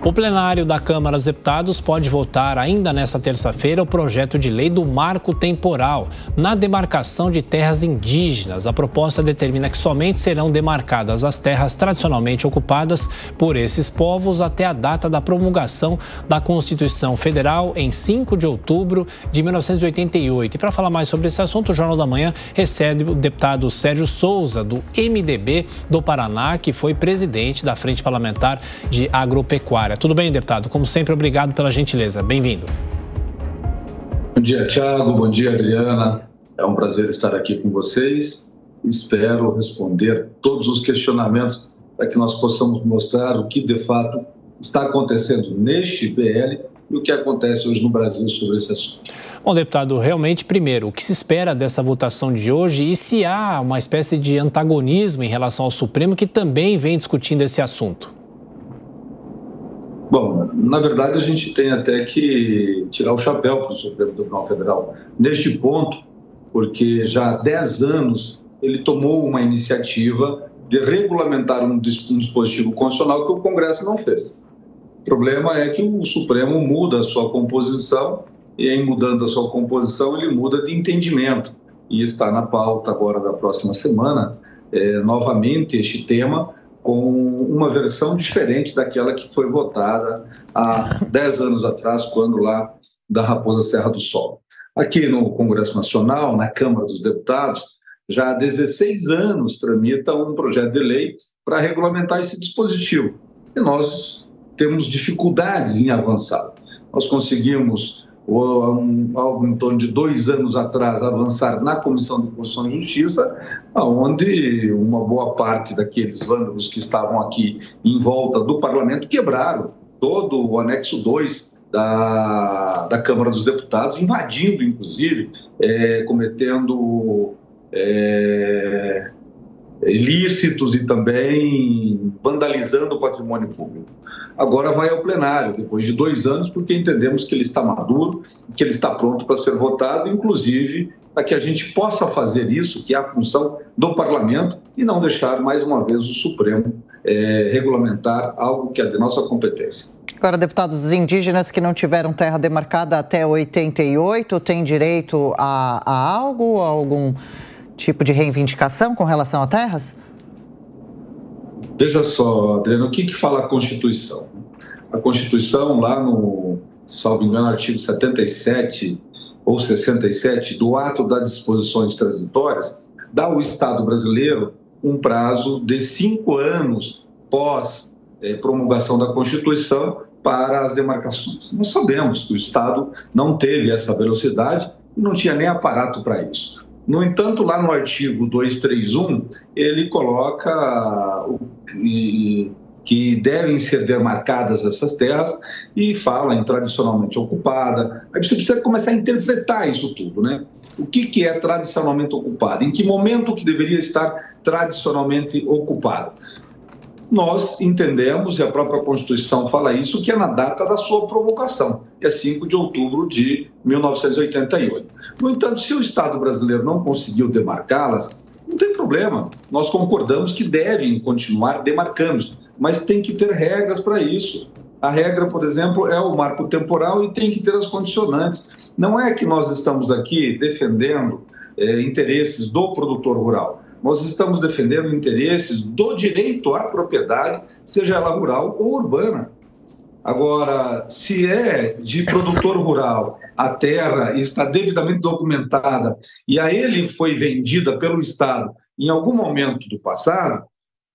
O plenário da Câmara dos Deputados pode votar ainda nesta terça-feira o projeto de lei do marco temporal na demarcação de terras indígenas. A proposta determina que somente serão demarcadas as terras tradicionalmente ocupadas por esses povos até a data da promulgação da Constituição Federal em 5 de outubro de 1988. E para falar mais sobre esse assunto, o Jornal da Manhã recebe o deputado Sérgio Souza, do MDB do Paraná, que foi presidente da Frente Parlamentar de Agropecuária. Tudo bem, deputado? Como sempre, obrigado pela gentileza. Bem-vindo. Bom dia, Thiago. Bom dia, Adriana. É um prazer estar aqui com vocês. Espero responder todos os questionamentos para que nós possamos mostrar o que, de fato, está acontecendo neste PL e o que acontece hoje no Brasil sobre esse assunto. Bom, deputado, realmente, primeiro, o que se espera dessa votação de hoje e se há uma espécie de antagonismo em relação ao Supremo, que também vem discutindo esse assunto? Bom, na verdade, a gente tem até que tirar o chapéu para o Supremo Tribunal Federal neste ponto, porque já há 10 anos ele tomou uma iniciativa de regulamentar um dispositivo constitucional que o Congresso não fez. O problema é que o Supremo muda a sua composição e, em mudando a sua composição, ele muda de entendimento. E está na pauta agora da próxima semana, novamente, este tema, com uma versão diferente daquela que foi votada há 10 anos atrás, quando lá da Raposa Serra do Sol. Aqui no Congresso Nacional, na Câmara dos Deputados, já há 16 anos tramita um projeto de lei para regulamentar esse dispositivo. E nós temos dificuldades em avançar. Nós conseguimos, algo em torno de 2 anos atrás, avançar na Comissão de Constituição e Justiça, onde uma boa parte daqueles vândalos que estavam aqui em volta do parlamento quebraram todo o anexo 2 da Câmara dos Deputados, invadindo, inclusive, cometendo ilícitos e também vandalizando o patrimônio público. Agora vai ao plenário, depois de 2 anos, porque entendemos que ele está maduro, que ele está pronto para ser votado, inclusive para que a gente possa fazer isso, que é a função do parlamento, e não deixar mais uma vez o Supremo regulamentar algo que é de nossa competência. Agora, deputados, os indígenas que não tiveram terra demarcada até 88 têm direito a algo, a algum tipo de reivindicação com relação a terras? Veja só, Adriano, o que fala a Constituição? A Constituição, lá no, salvo engano, artigo 77 ou 67 do ato das disposições transitórias, dá ao Estado brasileiro um prazo de 5 anos pós promulgação da Constituição para as demarcações. Nós sabemos que o Estado não teve essa velocidade e não tinha nem aparato para isso. No entanto, lá no artigo 231, ele coloca que devem ser demarcadas essas terras e fala em tradicionalmente ocupada. A gente precisa começar a interpretar isso tudo, né? O que é tradicionalmente ocupado? Em que momento que deveria estar tradicionalmente ocupado? Nós entendemos, e a própria Constituição fala isso, que é na data da sua promulgação, que é 5 de outubro de 1988. No entanto, se o Estado brasileiro não conseguiu demarcá-las, não tem problema. Nós concordamos que devem continuar demarcando, mas tem que ter regras para isso. A regra, por exemplo, é o marco temporal e tem que ter as condicionantes. Não é que nós estamos aqui defendendo interesses do produtor rural. Nós estamos defendendo interesses do direito à propriedade, seja ela rural ou urbana. Agora, se é de produtor rural, a terra está devidamente documentada e a ele foi vendida pelo Estado em algum momento do passado,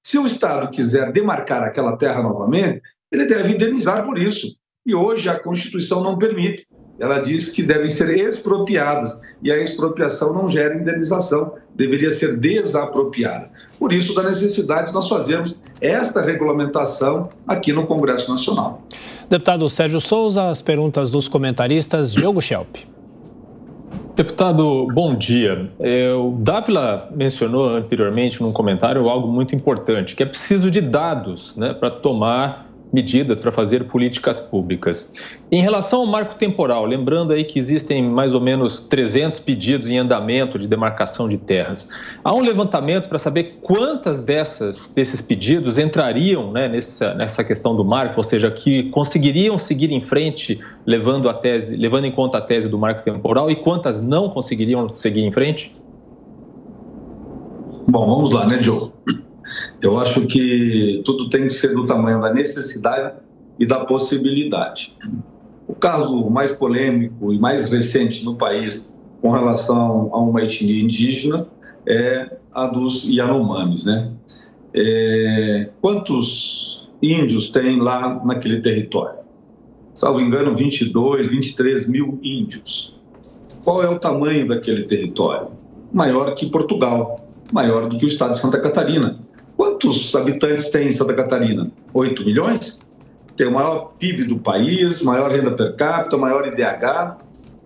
se o Estado quiser demarcar aquela terra novamente, ele deve indenizar por isso. E hoje a Constituição não permite. Ela diz que devem ser expropriadas e a expropriação não gera indenização, deveria ser desapropriada. Por isso, da necessidade de nós fazermos esta regulamentação aqui no Congresso Nacional. Deputado Sérgio Souza, as perguntas dos comentaristas. Diogo Schelp. Deputado, bom dia. O Dávila mencionou anteriormente num comentário algo muito importante, que é preciso de dados, né, para tomar medidas, para fazer políticas públicas. Em relação ao marco temporal, lembrando aí que existem mais ou menos 300 pedidos em andamento de demarcação de terras. Há um levantamento para saber quantas desses pedidos entrariam, né, nessa questão do marco, ou seja, que conseguiriam seguir em frente levando em conta a tese do marco temporal, e quantas não conseguiriam seguir em frente? Bom, vamos lá, né, Joe? Eu acho que tudo tem que ser do tamanho da necessidade e da possibilidade. O caso mais polêmico e mais recente no país com relação a uma etnia indígena é a dos Yanomamis, né? Quantos índios tem lá naquele território? Salvo engano, 22, 23 mil índios. Qual é o tamanho daquele território? Maior que Portugal, maior do que o estado de Santa Catarina. Quantos habitantes tem em Santa Catarina? 8 milhões? Tem o maior PIB do país, maior renda per capita, maior IDH,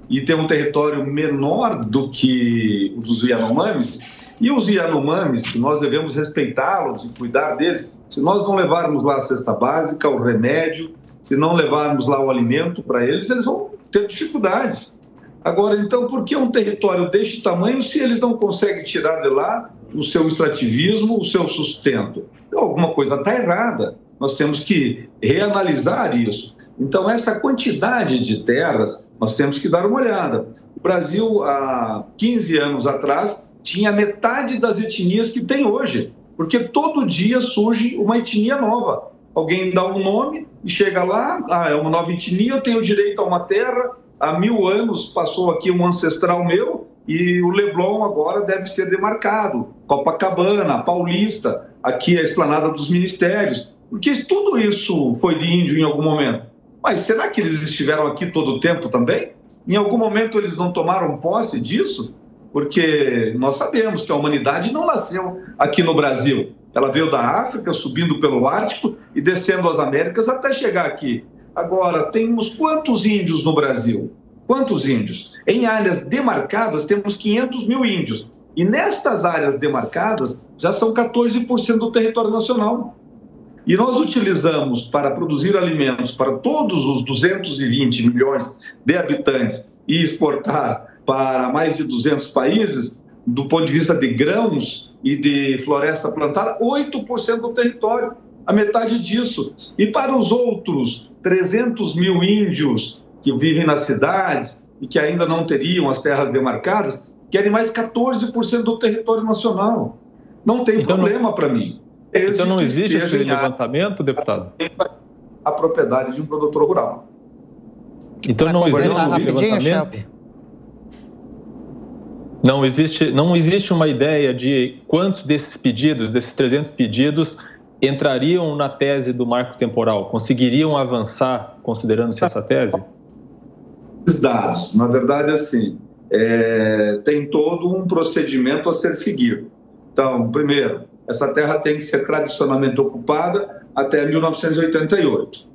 e tem um território menor do que o dos Yanomamis. E os Yanomamis, que nós devemos respeitá-los e cuidar deles, se nós não levarmos lá a cesta básica, o remédio, se não levarmos lá o alimento para eles, eles vão ter dificuldades. Agora, então, por que um território deste tamanho se eles não conseguem tirar de lá o seu extrativismo, o seu sustento? Alguma coisa está errada. Nós temos que reanalisar isso. Então, essa quantidade de terras, nós temos que dar uma olhada. O Brasil, há 15 anos atrás, tinha metade das etnias que tem hoje, porque todo dia surge uma etnia nova. Alguém dá um nome e chega lá, é uma nova etnia, eu tenho direito a uma terra, há 1000 anos passou aqui um ancestral meu, e o Leblon agora deve ser demarcado, Copacabana, Paulista, aqui a Esplanada dos Ministérios, porque tudo isso foi de índio em algum momento. Mas será que eles estiveram aqui todo o tempo também? Em algum momento eles não tomaram posse disso? Porque nós sabemos que a humanidade não nasceu aqui no Brasil. Ela veio da África, subindo pelo Ártico e descendo as Américas até chegar aqui. Agora, temos quantos índios no Brasil? Quantos índios? Em áreas demarcadas, temos 500 mil índios. E nestas áreas demarcadas, já são 14% do território nacional. E nós utilizamos para produzir alimentos para todos os 220 milhões de habitantes e exportar para mais de 200 países, do ponto de vista de grãos e de floresta plantada, 8% do território, a metade disso. E para os outros 300 mil índios que vivem nas cidades e que ainda não teriam as terras demarcadas, querem mais 14% do território nacional. Não tem problema para mim. Então não existe esse levantamento, deputado? A propriedade de um produtor rural. Então não existe levantamento? Não existe uma ideia de quantos desses pedidos, desses 300 pedidos, entrariam na tese do marco temporal? Conseguiriam avançar considerando-se essa tese? Os dados, na verdade, assim, tem todo um procedimento a ser seguido. Então, primeiro, essa terra tem que ser tradicionalmente ocupada até 1988.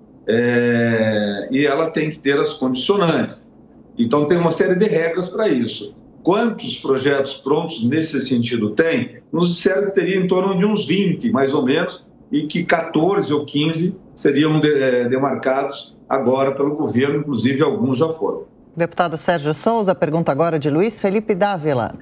E ela tem que ter as condicionantes. Então, tem uma série de regras para isso. Quantos projetos prontos nesse sentido tem? Nos disseram que teria em torno de uns 20, mais ou menos, e que 14 ou 15 seriam demarcados agora pelo governo, inclusive alguns já foram. Deputado Sérgio Souza, pergunta agora de Luiz Felipe Dávila.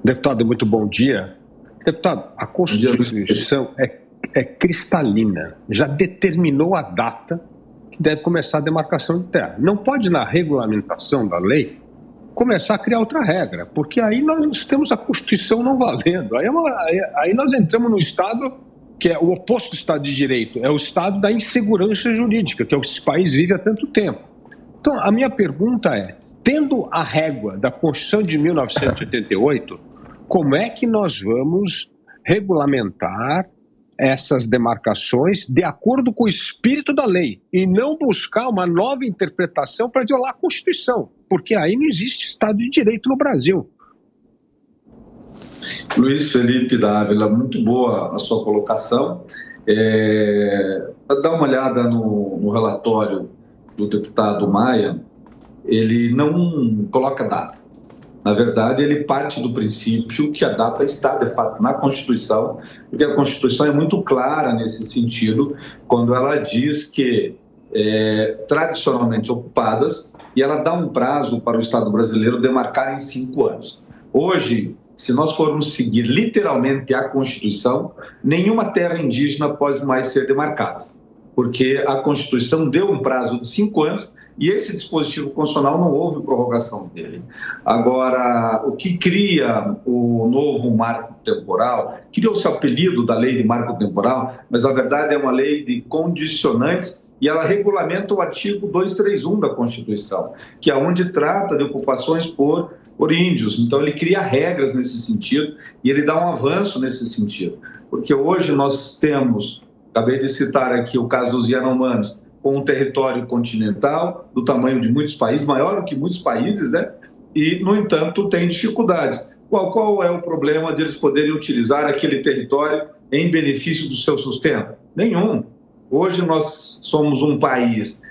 Deputado, muito bom dia. Deputado, a Constituição é cristalina, já determinou a data que deve começar a demarcação de terra. Não pode, na regulamentação da lei, começar a criar outra regra, porque aí nós temos a Constituição não valendo. Aí nós entramos no Estado que é o oposto do Estado de Direito, é o Estado da insegurança jurídica, que é o que esse país vive há tanto tempo. Então, a minha pergunta é, tendo a régua da Constituição de 1988, como é que nós vamos regulamentar essas demarcações de acordo com o espírito da lei e não buscar uma nova interpretação para violar a Constituição, porque aí não existe Estado de Direito no Brasil. Luiz Felipe Dávila, muito boa a sua colocação. Dá uma olhada no relatório do deputado Maia, ele não coloca data. Na verdade, ele parte do princípio que a data está, de fato, na Constituição, porque a Constituição é muito clara nesse sentido, quando ela diz que tradicionalmente ocupadas, e ela dá um prazo para o Estado brasileiro demarcar em 5 anos. Hoje, se nós formos seguir literalmente a Constituição, nenhuma terra indígena pode mais ser demarcada, porque a Constituição deu um prazo de 5 anos e esse dispositivo constitucional não houve prorrogação dele. Agora, o que cria o novo marco temporal, criou-se o apelido da lei de marco temporal, mas na verdade é uma lei de condicionantes e ela regulamenta o artigo 231 da Constituição, que é onde trata de ocupações por índios. Então, ele cria regras nesse sentido e ele dá um avanço nesse sentido. Porque hoje nós temos, acabei de citar aqui o caso dos Yanomamis, com um território continental do tamanho de muitos países, maior do que muitos países, né? E, no entanto, tem dificuldades. Qual é o problema deles poderem utilizar aquele território em benefício do seu sustento? Nenhum. Hoje nós somos um país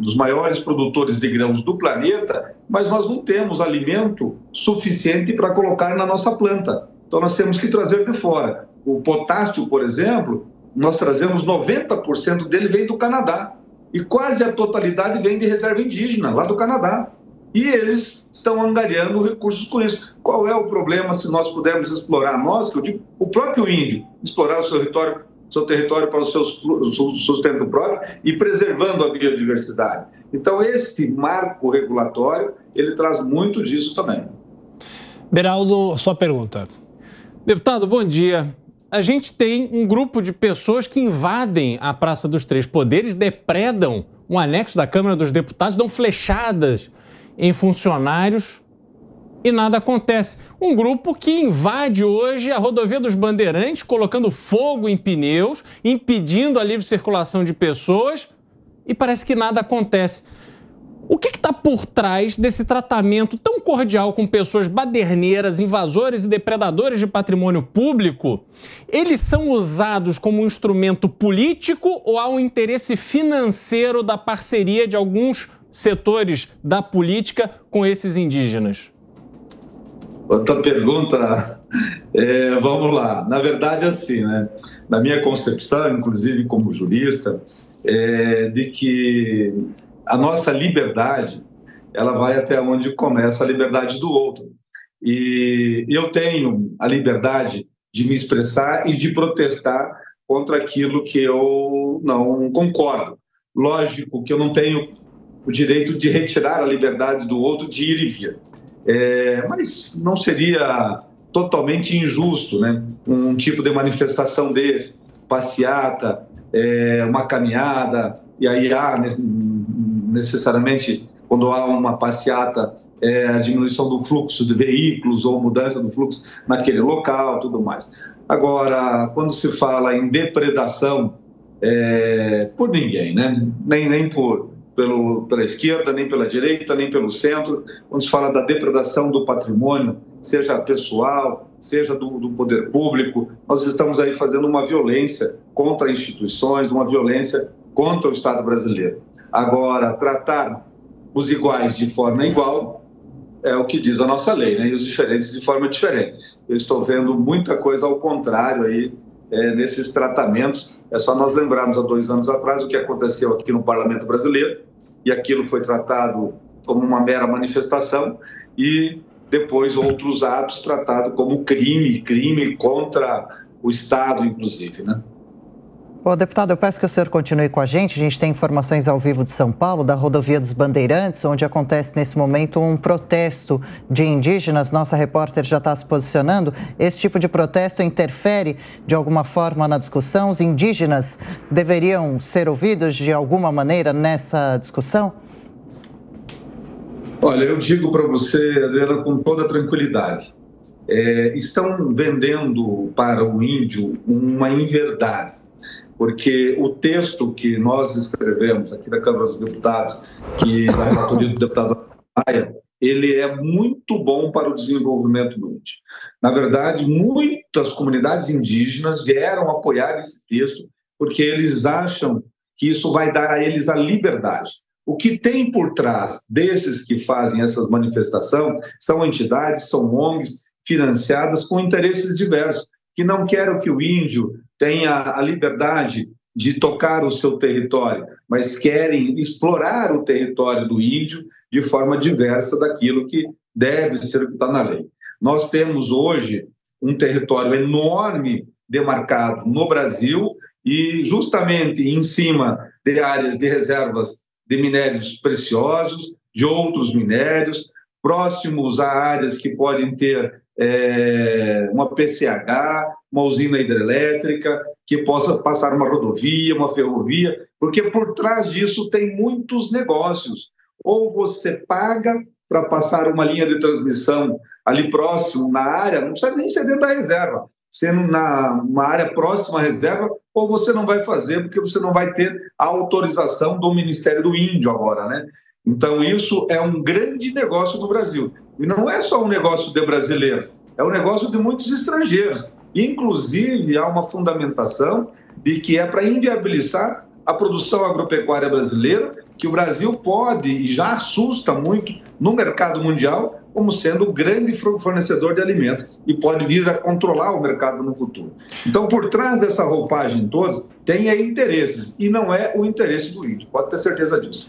dos maiores produtores de grãos do planeta, mas nós não temos alimento suficiente para colocar na nossa planta. Então nós temos que trazer de fora. O potássio, por exemplo, nós trazemos 90% dele vem do Canadá. E quase a totalidade vem de reserva indígena, lá do Canadá. E eles estão angariando recursos com isso. Qual é o problema se nós pudermos explorar, nós, que eu digo, o próprio índio, explorar o seu território para o seu sustento próprio e preservando a biodiversidade? Então, esse marco regulatório, ele traz muito disso também. Beraldo, sua pergunta. Deputado, bom dia. A gente tem um grupo de pessoas que invadem a Praça dos Três Poderes, depredam um anexo da Câmara dos Deputados, dão flechadas em funcionários e nada acontece. Um grupo que invade hoje a rodovia dos Bandeirantes, colocando fogo em pneus, impedindo a livre circulação de pessoas e parece que nada acontece. O que está por trás desse tratamento tão cordial com pessoas baderneiras, invasores e depredadores de patrimônio público? Eles são usados como um instrumento político ou há um interesse financeiro da parceria de alguns setores da política com esses indígenas? Outra pergunta, vamos lá. Na verdade, assim, né? Na minha concepção, inclusive como jurista, de que a nossa liberdade, ela vai até onde começa a liberdade do outro. E eu tenho a liberdade de me expressar e de protestar contra aquilo que eu não concordo. Lógico que eu não tenho o direito de retirar a liberdade do outro de ir e vir. Mas não seria totalmente injusto, né? Um tipo de manifestação desse, passeata, uma caminhada, e aí há necessariamente, quando há uma passeata, a diminuição do fluxo de veículos ou mudança do fluxo naquele local, tudo mais. Agora, quando se fala em depredação por ninguém, né? Nem pela esquerda, nem pela direita, nem pelo centro, quando se fala da depredação do patrimônio, seja pessoal, seja do poder público, nós estamos aí fazendo uma violência contra instituições, uma violência contra o Estado brasileiro. Agora, tratar os iguais de forma igual é o que diz a nossa lei, né? E os diferentes de forma diferente. Eu estou vendo muita coisa ao contrário aí nesses tratamentos. É só nós lembrarmos há 2 anos atrás o que aconteceu aqui no Parlamento Brasileiro, e aquilo foi tratado como uma mera manifestação, e depois outros atos tratados como crime contra o Estado, inclusive, né? Bom, deputado, eu peço que o senhor continue com a gente. A gente tem informações ao vivo de São Paulo, da rodovia dos Bandeirantes, onde acontece nesse momento um protesto de indígenas. Nossa repórter já está se posicionando. Esse tipo de protesto interfere de alguma forma na discussão? Os indígenas deveriam ser ouvidos de alguma maneira nessa discussão? Olha, eu digo para você, Adriana, com toda tranquilidade. Estão vendendo para o índio uma inverdade. Porque o texto que nós escrevemos aqui da Câmara dos Deputados, que da relatoria do deputado Maia, ele é muito bom para o desenvolvimento do índio. Na verdade, muitas comunidades indígenas vieram apoiar esse texto porque eles acham que isso vai dar a eles a liberdade. O que tem por trás desses que fazem essas manifestações são entidades, são ONGs financiadas com interesses diversos, que não querem que o índio tenha a liberdade de tocar o seu território, mas querem explorar o território do índio de forma diversa daquilo que deve ser o que está na lei. Nós temos hoje um território enorme demarcado no Brasil e justamente em cima de áreas de reservas de minérios preciosos, de outros minérios, próximos a áreas que podem ter uma PCH, uma usina hidrelétrica, que possa passar uma rodovia, uma ferrovia, porque por trás disso tem muitos negócios. Ou você paga para passar uma linha de transmissão ali próximo, na área, não precisa nem ser dentro da reserva, sendo uma área próxima à reserva, ou você não vai fazer, porque você não vai ter a autorização do Ministério do Índio agora, né? Então, isso é um grande negócio no Brasil. E não é só um negócio de brasileiros, é um negócio de muitos estrangeiros. Inclusive, há uma fundamentação de que é para inviabilizar a produção agropecuária brasileira, que o Brasil pode e já assusta muito no mercado mundial como sendo o grande fornecedor de alimentos e pode vir a controlar o mercado no futuro. Então, por trás dessa roupagem toda, tem interesses, e não é o interesse do índio, pode ter certeza disso.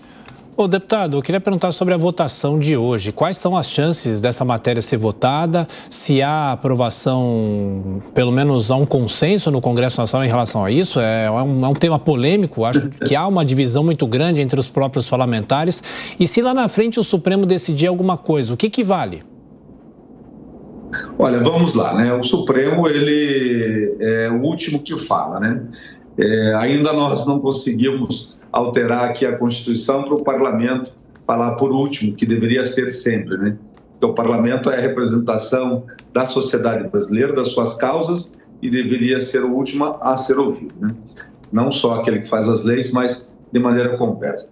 Ô, deputado, eu queria perguntar sobre a votação de hoje. Quais são as chances dessa matéria ser votada? Se há aprovação, pelo menos há um consenso no Congresso Nacional em relação a isso? É um tema polêmico, acho que há uma divisão muito grande entre os próprios parlamentares. E se lá na frente o Supremo decidir alguma coisa, o que vale? Olha, vamos lá, né? O Supremo, ele é o último que fala, né? Ainda nós não conseguimos alterar aqui a Constituição para o Parlamento falar por último, que deveria ser sempre, né? Porque o Parlamento é a representação da sociedade brasileira, das suas causas, e deveria ser o último a ser ouvido, né? Não só aquele que faz as leis, mas de maneira completa.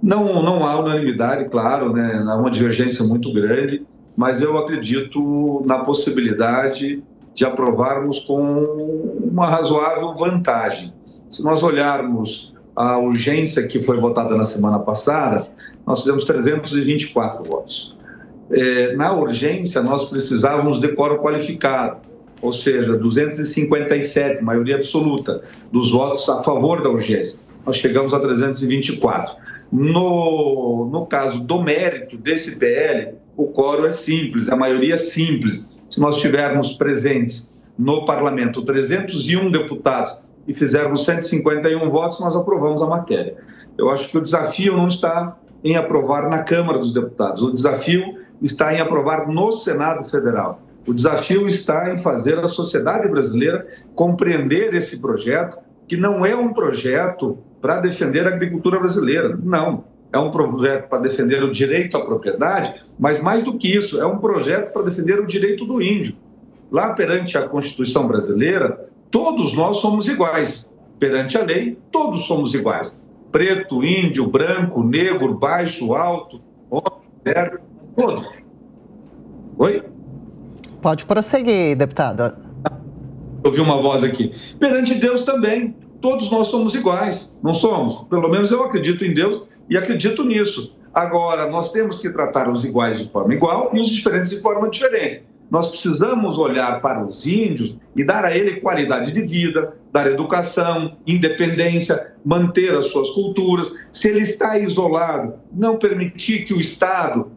Não há unanimidade, claro, né? Há uma divergência muito grande, mas eu acredito na possibilidade de aprovarmos com uma razoável vantagem. Se nós olharmos a urgência que foi votada na semana passada, nós fizemos 324 votos. Na urgência, nós precisávamos de quórum qualificado, ou seja, 257, maioria absoluta, dos votos a favor da urgência. Nós chegamos a 324. No caso do mérito desse PL, o quórum é simples, a maioria é simples. Se nós tivermos presentes no parlamento 301 deputados e fizermos 151 votos, nós aprovamos a matéria. Eu acho que o desafio não está em aprovar na Câmara dos Deputados, o desafio está em aprovar no Senado Federal. O desafio está em fazer a sociedade brasileira compreender esse projeto, que não é um projeto para defender a agricultura brasileira, não. É um projeto para defender o direito à propriedade, mas mais do que isso, é um projeto para defender o direito do índio. Lá perante a Constituição brasileira, todos nós somos iguais. Perante a lei, todos somos iguais. Preto, índio, branco, negro, baixo, alto, homem, mulher, todos. Oi? Pode prosseguir, deputado. Ouvi uma voz aqui. Perante Deus também, todos nós somos iguais, não somos? Pelo menos eu acredito em Deus e acredito nisso. Agora, nós temos que tratar os iguais de forma igual e os diferentes de forma diferente. Nós precisamos olhar para os índios e dar a ele qualidade de vida, dar educação, independência, manter as suas culturas. Se ele está isolado, não permitir que o Estado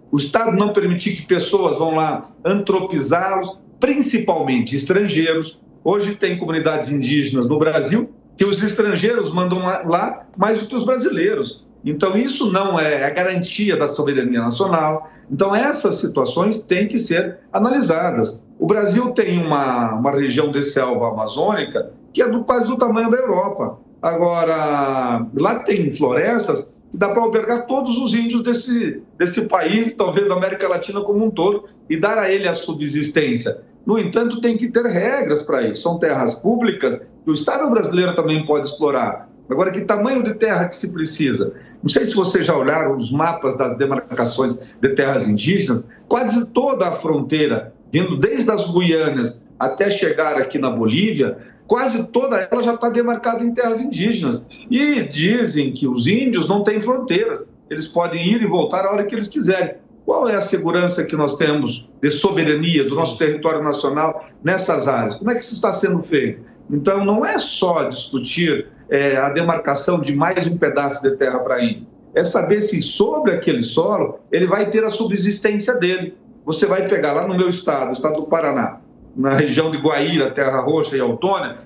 não permitir que pessoas vão lá antropizá-los, principalmente estrangeiros. Hoje tem comunidades indígenas no Brasil que os estrangeiros mandam lá mais do que os brasileiros. Então, isso não é a garantia da soberania nacional. Então, essas situações têm que ser analisadas. O Brasil tem uma região de selva amazônica que é quase do tamanho da Europa. Agora, lá tem florestas que dá para albergar todos os índios desse país, talvez da América Latina como um todo, e dar a ele a subsistência. No entanto, tem que ter regras para isso. São terras públicas que o Estado brasileiro também pode explorar. Agora, que tamanho de terra que se precisa? Não sei se vocês já olharam os mapas das demarcações de terras indígenas, quase toda a fronteira, vindo desde as Guianas até chegar aqui na Bolívia, quase toda ela já está demarcada em terras indígenas. E dizem que os índios não têm fronteiras, eles podem ir e voltar a hora que eles quiserem. Qual é a segurança que nós temos de soberania do nosso território nacional nessas áreas? Como é que isso está sendo feito? Então, não é só discutir a demarcação de mais um pedaço de terra para índio, é saber se sobre aquele solo ele vai ter a subsistência dele. Você vai pegar lá no meu estado, o estado do Paraná, na região de Guaíra, Terra Roxa e Autônia,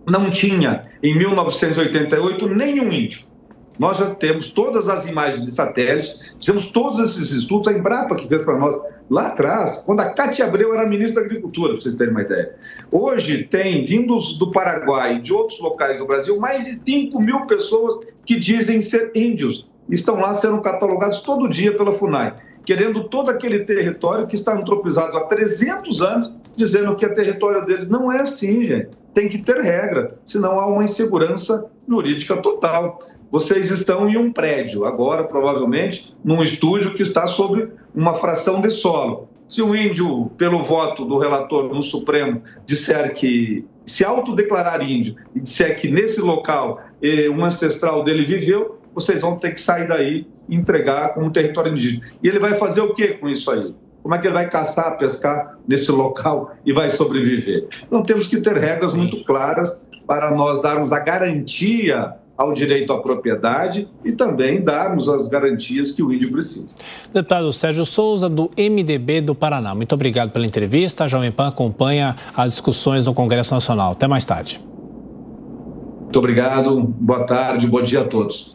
não tinha, em 1988, nenhum índio. Nós já temos todas as imagens de satélites, fizemos todos esses estudos, a Embrapa que fez para nós lá atrás, quando a Cátia Abreu era ministra da Agricultura, para vocês terem uma ideia. Hoje tem, vindos do Paraguai e de outros locais do Brasil, mais de 5 mil pessoas que dizem ser índios. Estão lá sendo catalogados todo dia pela FUNAI, querendo todo aquele território que está antropizado há 300 anos, dizendo que é território deles. Não é assim, gente. Tem que ter regra, senão há uma insegurança jurídica total. Vocês estão em um prédio, agora provavelmente num estúdio que está sobre uma fração de solo. Se o índio, pelo voto do relator no Supremo, disser que se autodeclarar índio e disser que nesse local um ancestral dele viveu, vocês vão ter que sair daí e entregar como território indígena. E ele vai fazer o quê com isso aí? Como é que ele vai caçar, pescar nesse local e vai sobreviver? Então temos que ter regras muito claras para nós darmos a garantia ao direito à propriedade e também darmos as garantias que o índio precisa. Deputado Sérgio Souza, do MDB do Paraná. Muito obrigado pela entrevista. A Jovem Pan acompanha as discussões no Congresso Nacional. Até mais tarde. Muito obrigado. Boa tarde, bom dia a todos.